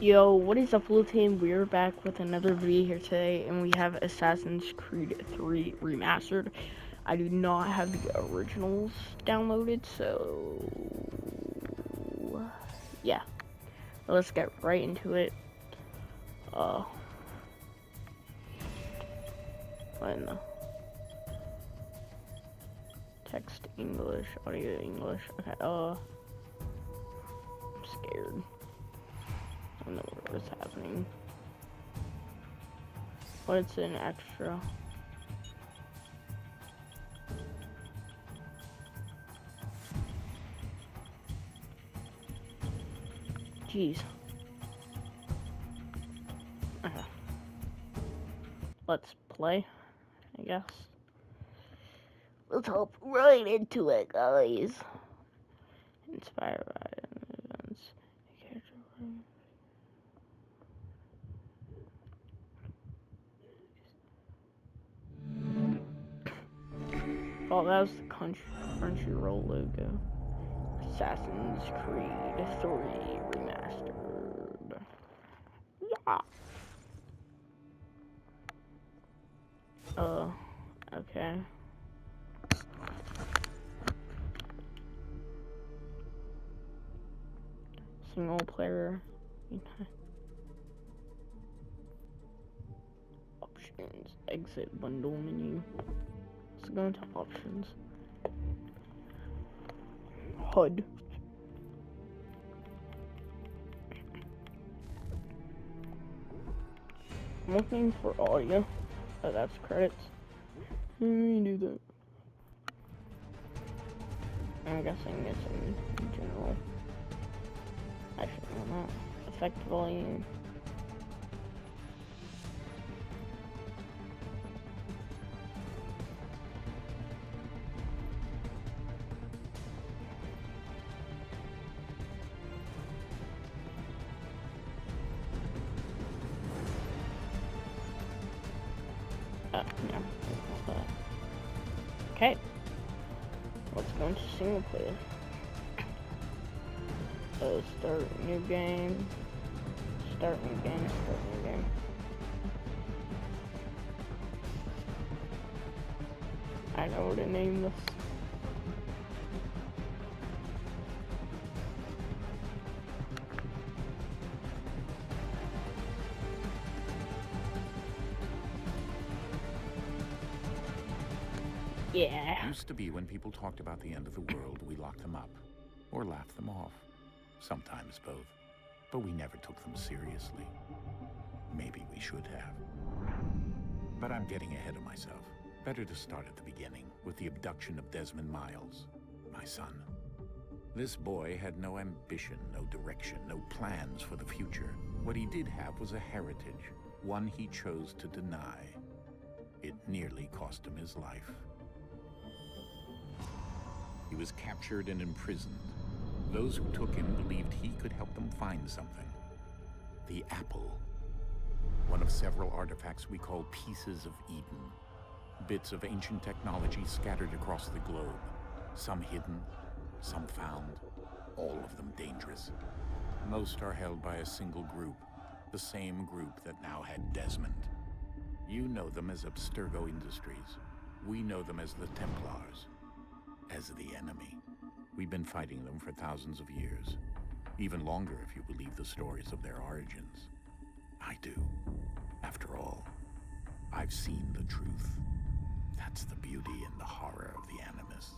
Yo, what is up, Blue Team? We're back with another video here today, and we have Assassin's Creed 3 Remastered. I do not have the originals downloaded, so yeah, let's get right into it. Uh, when text English, audio English. Okay. I'm scared. I don't know what's happening. What's an extra? Jeez. Okay. Let's play, I guess. Let's hop right into it, guys. Inspired by events. Oh, that was the Crunchyroll logo. Assassin's Creed 3 Remastered. Yeah. Okay. Single player. Options. Exit bundle menu. Let's go into options. HUD. I'm looking for audio. Oh, that's credits. Let me do that. I'm guessing it's in general. Actually, no, not. Effect volume. No. Okay. Let's go into single player. Start new game. Start new game. Start new game. I know what to name this. Yeah. Used to be when people talked about the end of the world, we locked them up. Or laughed them off. Sometimes both. But we never took them seriously. Maybe we should have. But I'm getting ahead of myself. Better to start at the beginning, with the abduction of Desmond Miles, my son. This boy had no ambition, no direction, no plans for the future. What he did have was a heritage, one he chose to deny. It nearly cost him his life. He was captured and imprisoned. Those who took him believed he could help them find something. The apple. One of several artifacts we call pieces of Eden. Bits of ancient technology scattered across the globe. Some hidden, some found, all of them dangerous. Most are held by a single group, the same group that now had Desmond. You know them as Abstergo Industries. We know them as the Templars. As the enemy. We've been fighting them for thousands of years. Even longer if you believe the stories of their origins. I do. After all, I've seen the truth. That's the beauty and the horror of the Animus.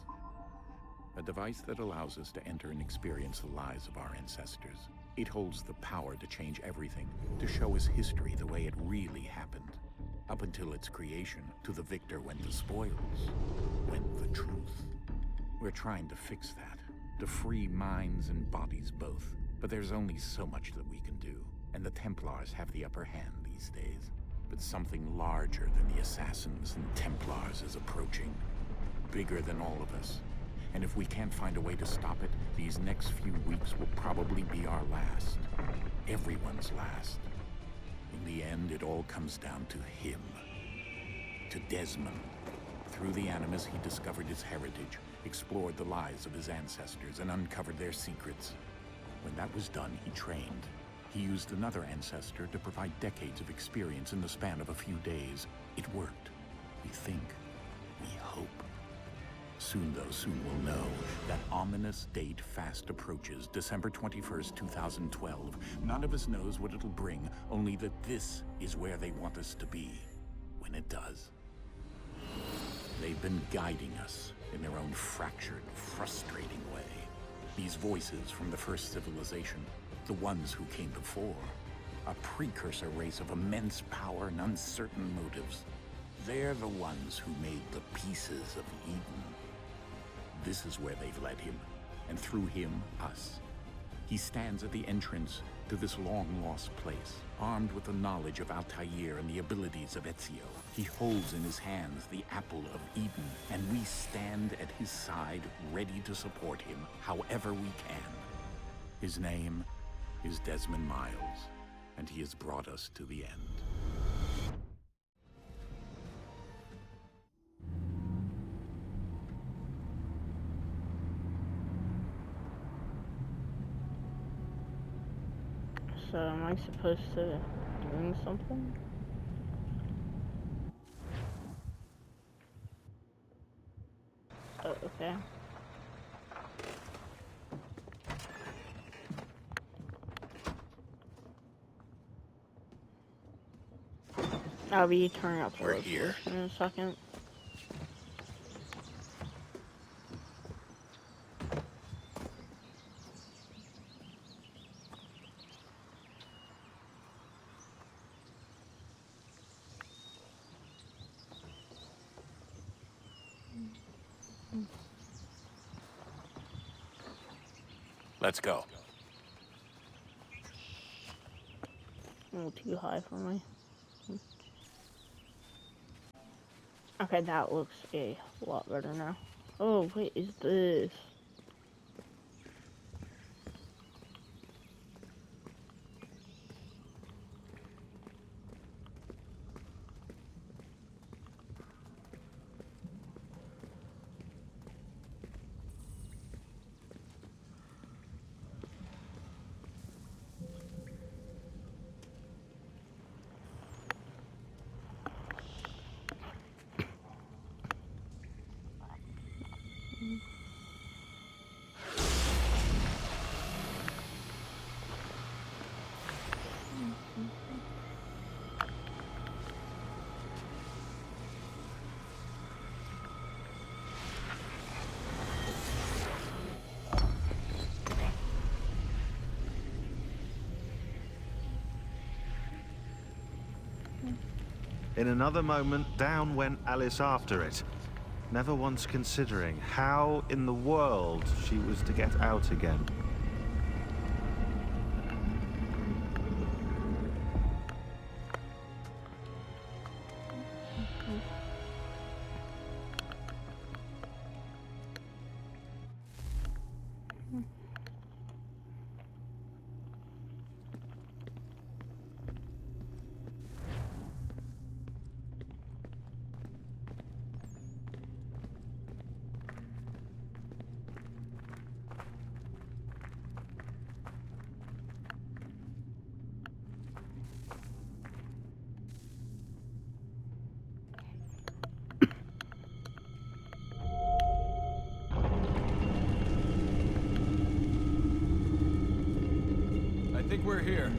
A device that allows us to enter and experience the lives of our ancestors. It holds the power to change everything, to show us history the way it really happened. Up until its creation, to the victor went the spoils, went the truth. We're trying to fix that, to free minds and bodies both. But there's only so much that we can do, and the Templars have the upper hand these days. But something larger than the Assassins and Templars is approaching, bigger than all of us. And if we can't find a way to stop it, these next few weeks will probably be our last. Everyone's last. In the end, it all comes down to him. To Desmond. Through the Animus, he discovered his heritage, explored the lives of his ancestors, and uncovered their secrets. When that was done, he trained. He used another ancestor to provide decades of experience in the span of a few days. It worked. We think. We hope. Soon we'll know. That ominous date fast approaches, December 21st, 2012. None of us knows what it'll bring, only that this is where they want us to be when it does. They've been guiding us in their own fractured, frustrating way. These voices from the first civilization, the ones who came before, a precursor race of immense power and uncertain motives. They're the ones who made the pieces of Eden. This is where they've led him, and through him, us. He stands at the entrance to this long-lost place, armed with the knowledge of Altair and the abilities of Ezio. He holds in his hands the Apple of Eden, and we stand at his side, ready to support him however we can. His name is Desmond Miles, and he has brought us to the end. So am I supposed to doing something? Oh, okay. I'll be turning up the resolution in a second. Let's go. A little too high for me. Okay, that looks a lot better now. Oh, what is this? In another moment, down went Alice after it, never once considering how in the world she was to get out again. I think we're here.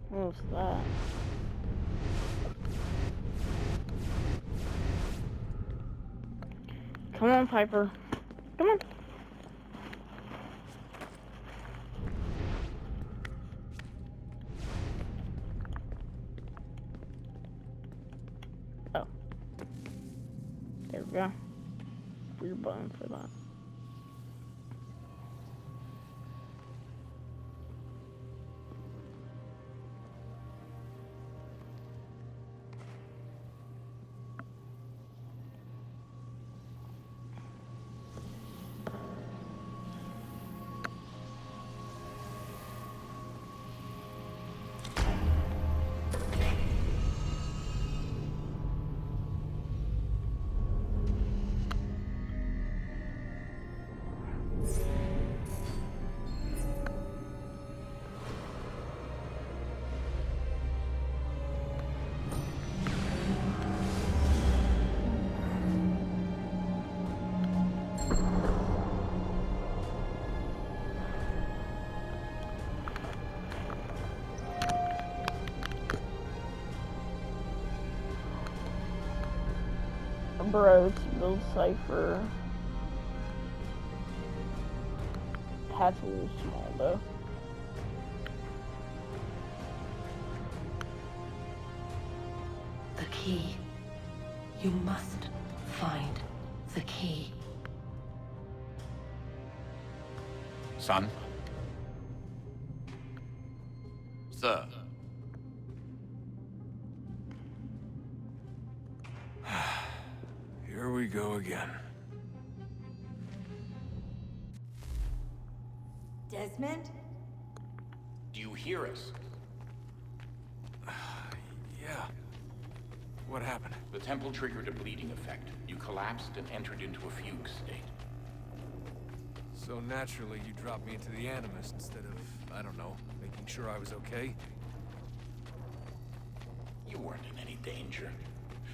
What's that? Come on, Piper. Come on. Oh. There we go. Weird button for that. Bro, to build Cypher. That's a little small though. The key. You must find the key. Son? Sir. Here we go again. Desmond? Do you hear us? Yeah. What happened? The temple triggered a bleeding effect. You collapsed and entered into a fugue state. So naturally, you dropped me into the Animus instead of, I don't know, making sure I was okay? You weren't in any danger.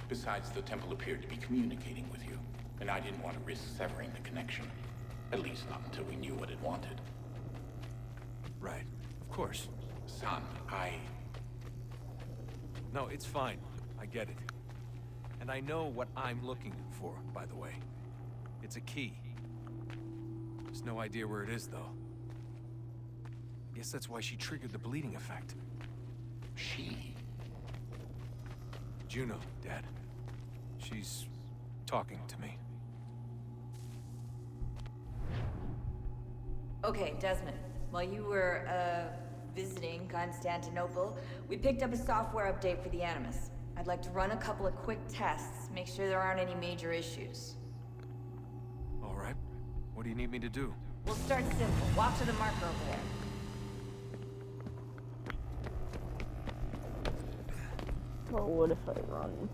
Besides, the temple appeared to be communicating with you, and I didn't want to risk severing the connection. At least not until we knew what it wanted. Right. Of course. Son, No, it's fine. I get it. And I know what I'm looking for, by the way. It's a key. There's no idea where it is, though. I guess that's why she triggered the bleeding effect. She? Juno, Dad. She's talking to me. Okay, Desmond. While you were, visiting Constantinople, we picked up a software update for the Animus. I'd like to run a couple of quick tests, make sure there aren't any major issues. All right. What do you need me to do? We'll start simple. Walk to the marker over there. Well, what if I run?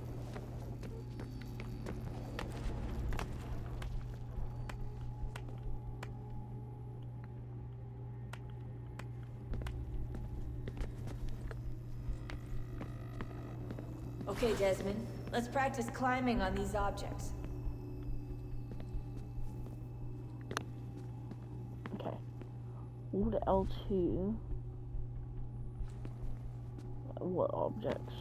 Okay, Desmond. Let's practice climbing on these objects. Okay. Hold L2. What objects?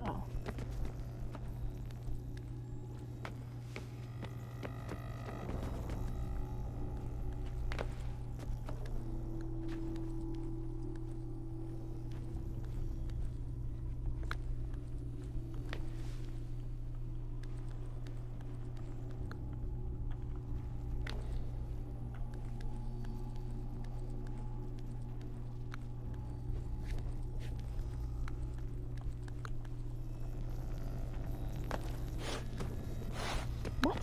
Oh. What?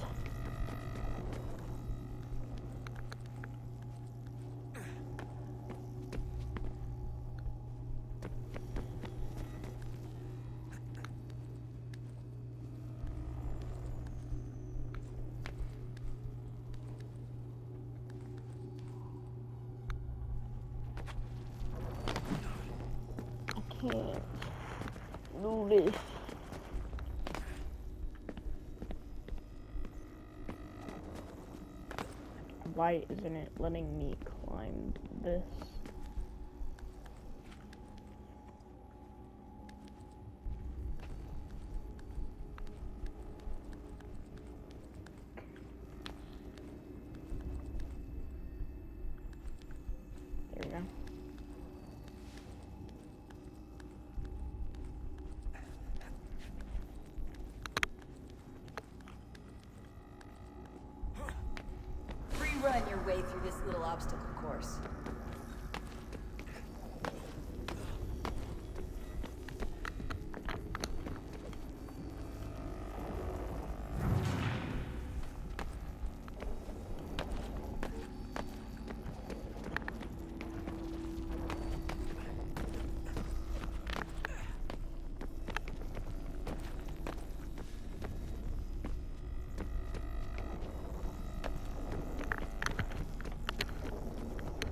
I can't do this. Why isn't it letting me climb this? There we go. Run your way through this little obstacle course.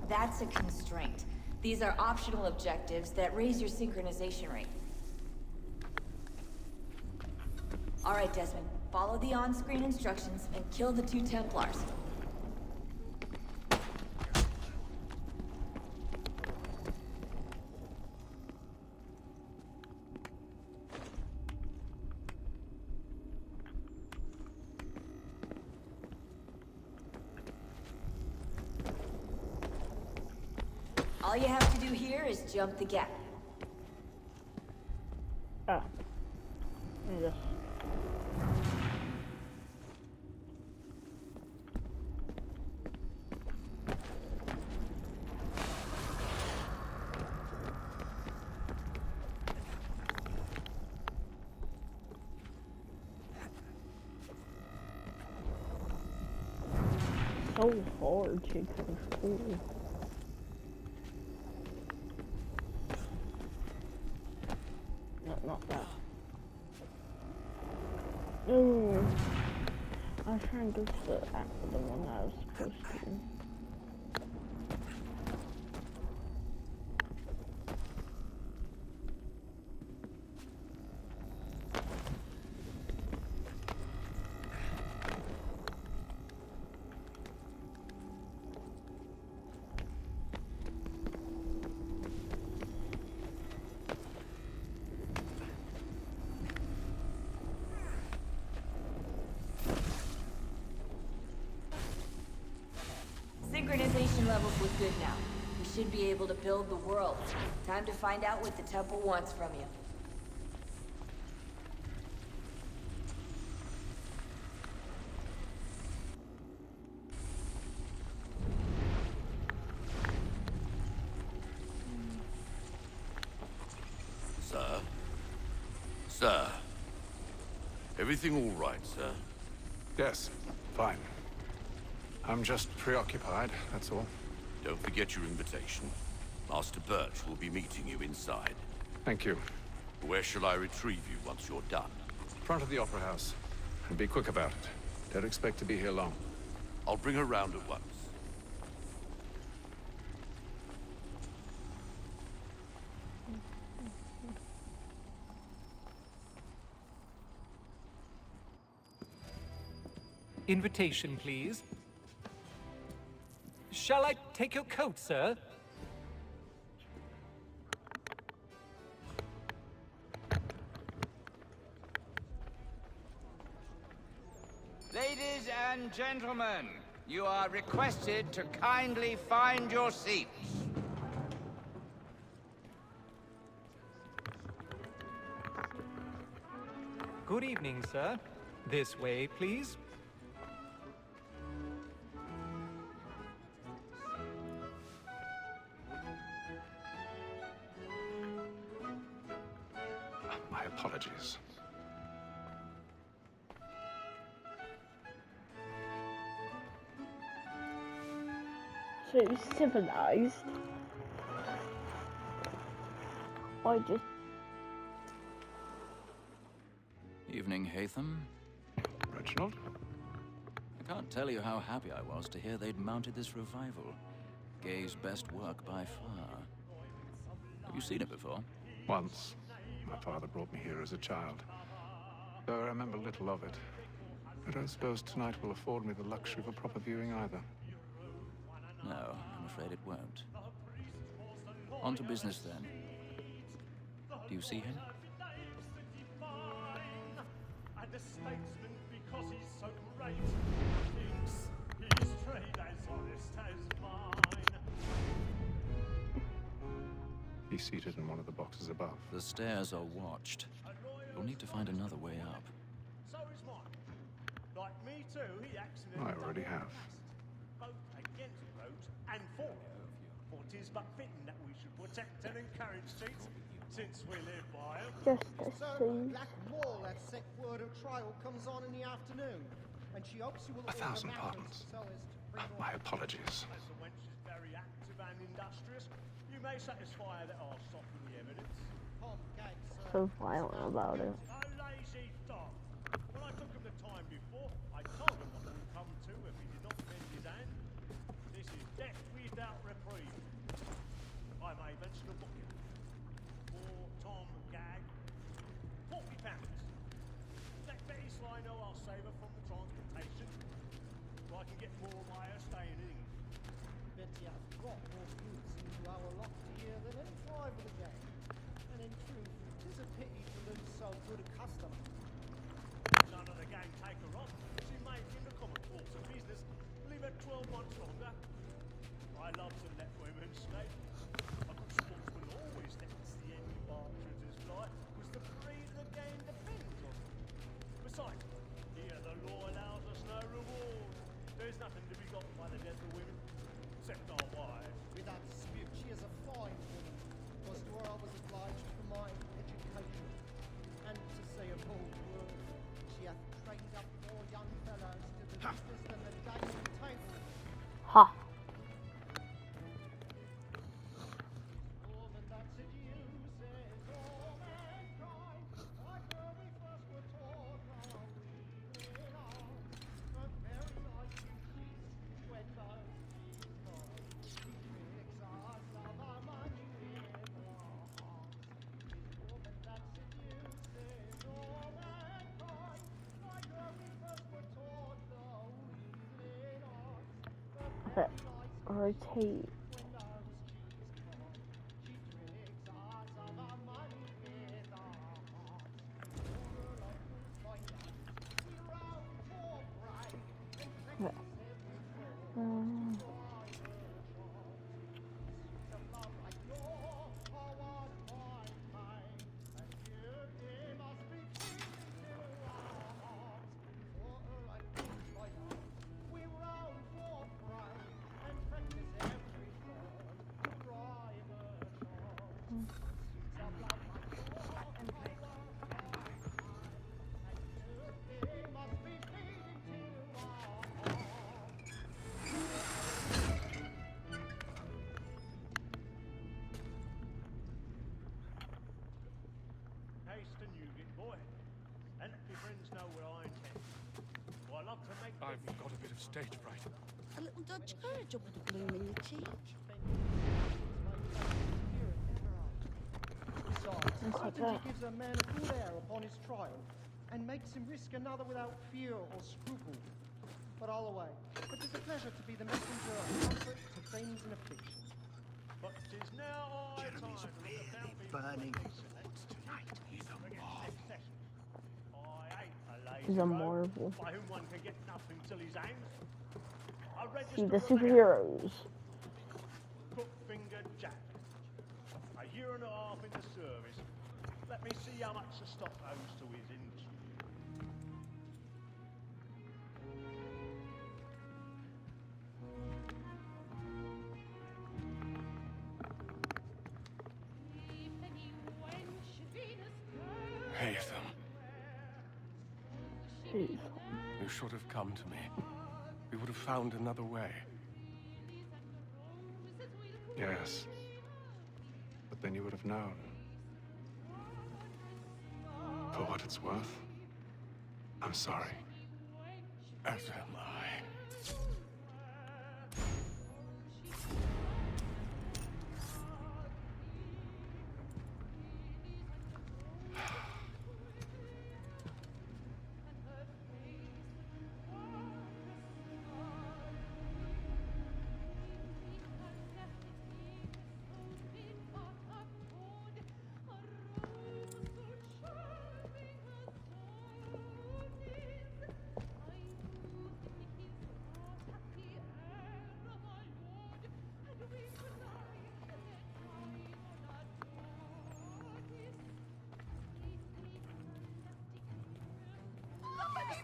That's a constraint. These are optional objectives that raise your synchronization rate. All right, Desmond. Follow the on-screen instructions and kill the 2 Templars. All you have to do here is jump the gap. Ah. Yes. So hard to control. No, not that. No. I was trying to go to the one that I was supposed to. Synchronization levels look good now. We should be able to build the world. Time to find out what the temple wants from you. Sir? Sir? Everything all right, sir? Yes, fine. I'm just preoccupied, that's all. Don't forget your invitation. Master Birch will be meeting you inside. Thank you. Where shall I retrieve you once you're done? Front of the Opera House. And be quick about it. Don't expect to be here long. I'll bring her round at once. Invitation, please. Shall I take your coat, sir? Ladies and gentlemen, you are requested to kindly find your seats. Good evening, sir. This way, please. My apologies. So civilized. I just Evening, Haytham. Reginald? I can't tell you how happy I was to hear they'd mounted this revival. Gay's best work by far. Have you seen it before? Once. My father brought me here as a child. Though I remember little of it. I don't suppose tonight will afford me the luxury of a proper viewing either. No, I'm afraid it won't. On to business then. Do you see him? The statesman because he's so great. His trade as honest as mine. He's seated in one of the boxes above. The stairs are watched. You'll need to find another way up. So is mine. Like me too, he accidentally. I already have. Both against roads and for it. For 'tis but fitting that we should protect and encourage seats, since we live by 'em. justice, please. Black Wall, that sick word of trial comes on in the afternoon, and she hopes you will. 1,000 pardons. My apologies. As the wench is very active and industrious, you may satisfy her that I'll soften the evidence. So violent about it. A lazy dog. When I took him the time before, I told him what would come to if he did not bend his hand. This is death without reprieve. I may venture to book him. For Tom Gag, £40. Let Betty Sly know I'll save her from the transportation, so I can get more by her staying in England. Betty has got more boots into our lot here than any five of the gang. And in truth, it is a pity to lose so good a customer. None of the gang take her on. She made in the common course of business leave her 12 months longer. I love to let women stay. rotate. Hasten you, good boy. And let your friends know where I intend. Well, I love to make... I've got a bit of stage fright. A little Dutch courage up with the bloom in your cheek. Besides, certainty gives a man a good air upon his trial, and makes him risk another without fear or scruple. But all away, it is a pleasure to be the messenger of comfort to things in affliction. But 'tis now high time to look about me burning. tonight is a marvel. I hate a lazy Is a rogue marvel. by whom one can get nothing till his hands. I See the register superheroes. Crook-fingered Jack. A year and a half in the service. Let me see how much the stock owes to his industry. Haytham, Hey. you should have come to me. We would have found another way. Yes. But then you would have known. For what it's worth, I'm sorry. As am I.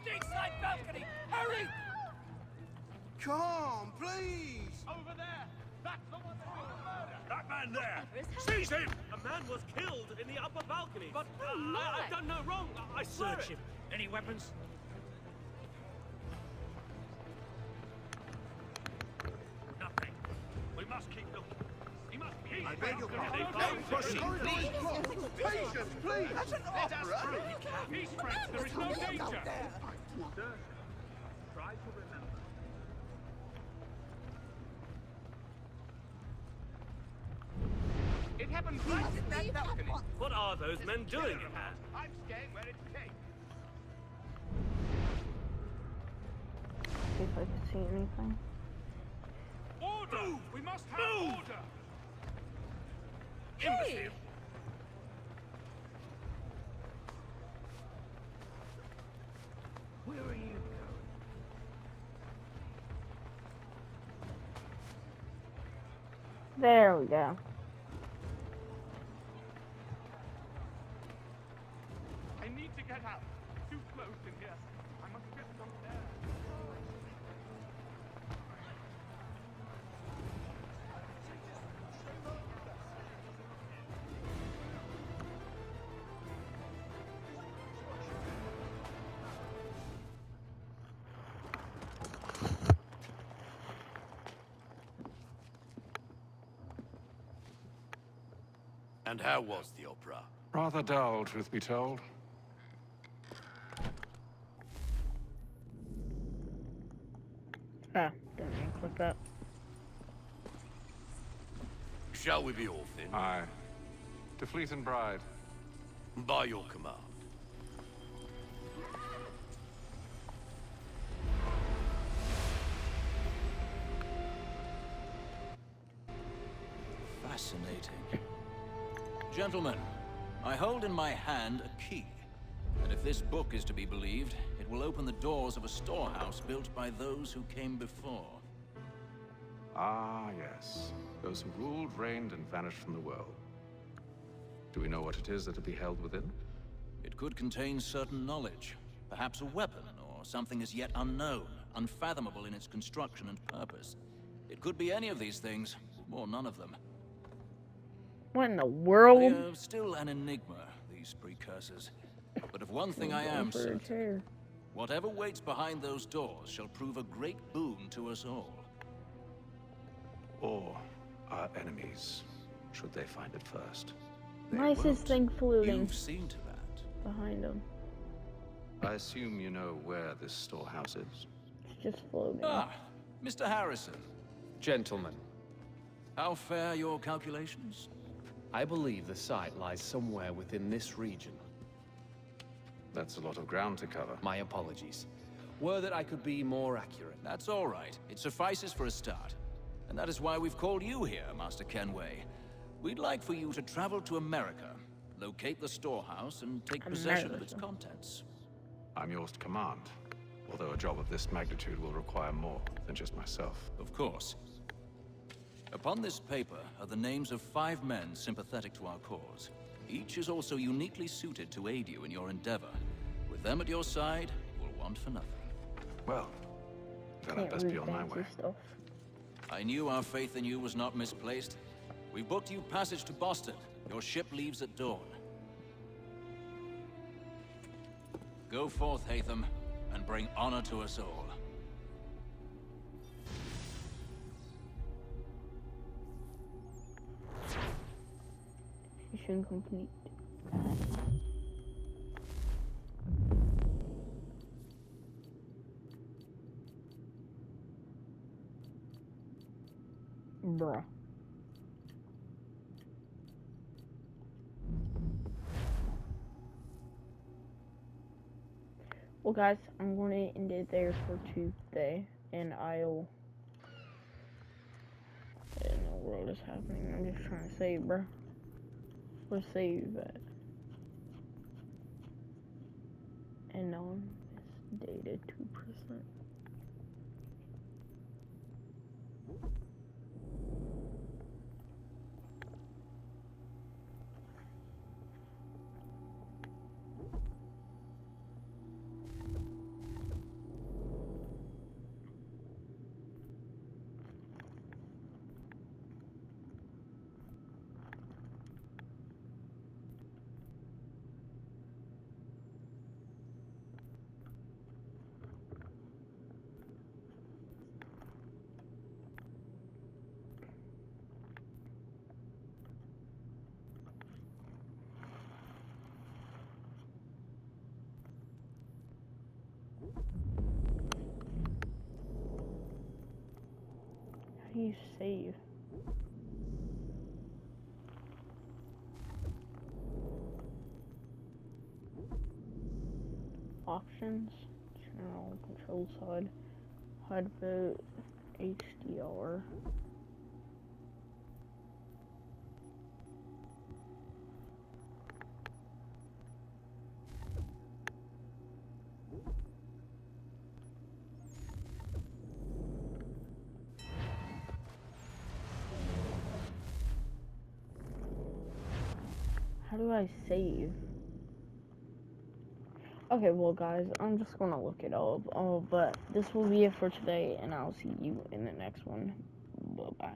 Stateside balcony! Hurry! Come on, please! Over there! That's the one that did the murder! That man there! Seize him! A man was killed in the upper balcony. But I've done no wrong. I swear Search him. Any weapons? Nothing. We must keep looking. He must be. I beg your pardon. Patience, please! That's an opera! Peace, friends. There is no danger. Sir, try to remember. It happened right in that balcony. What are those men doing in there? I'm staying where it's safe. See if I can see anything. Order! Move! We must have order! Hey! Imbecile! Where are you going? There we go. I need to get out. Too close in here. I must get some air. And how was the opera? Rather dull, truth be told. Ah, didn't mean to click that. Shall we be off then? Aye. To Fleet and Bride. By your command. Fascinating. Gentlemen, I hold in my hand a key. And if this book is to be believed, it will open the doors of a storehouse built by those who came before. Ah, yes. Those who ruled, reigned, and vanished from the world. Do we know what it is that will be held within? It could contain certain knowledge. Perhaps a weapon, or something as yet unknown, unfathomable in its construction and purpose. It could be any of these things, or none of them. What in the world? They are still an enigma, these precursors. But of one thing I am certain. Whatever waits behind those doors shall prove a great boon to us all. Or our enemies, should they find it first. Why is this thing floating? You've seen to that. Behind him. I assume you know where this storehouse is. It's just floating. Ah, Mr. Harrison. Gentlemen, How fare your calculations? I believe the site lies somewhere within this region. That's a lot of ground to cover. My apologies. Were that I could be more accurate. That's all right. It suffices for a start. And that is why we've called you here, Master Kenway. We'd like for you to travel to America, locate the storehouse, and take possession of its contents. I'm yours to command, although a job of this magnitude will require more than just myself. Of course. Upon this paper are the names of 5 men sympathetic to our cause. Each is also uniquely suited to aid you in your endeavor. With them at your side, we'll want for nothing. Well, then I'd best be on my way. I knew our faith in you was not misplaced. We booked you passage to Boston. Your ship leaves at dawn. Go forth, Hatham, and bring honor to us all. Mission complete. Bruh. Well guys, I'm going to end it there for today, and I'll... I don't know what is happening, I'm just trying to save, bruh. Let's save that. And on is data 2%. How do you save? Options, channel control side, HUD vote, HDR. How do I save? Okay, well guys, I'm just gonna look it up. But this will be it for today, and I'll see you in the next one. Bye-bye.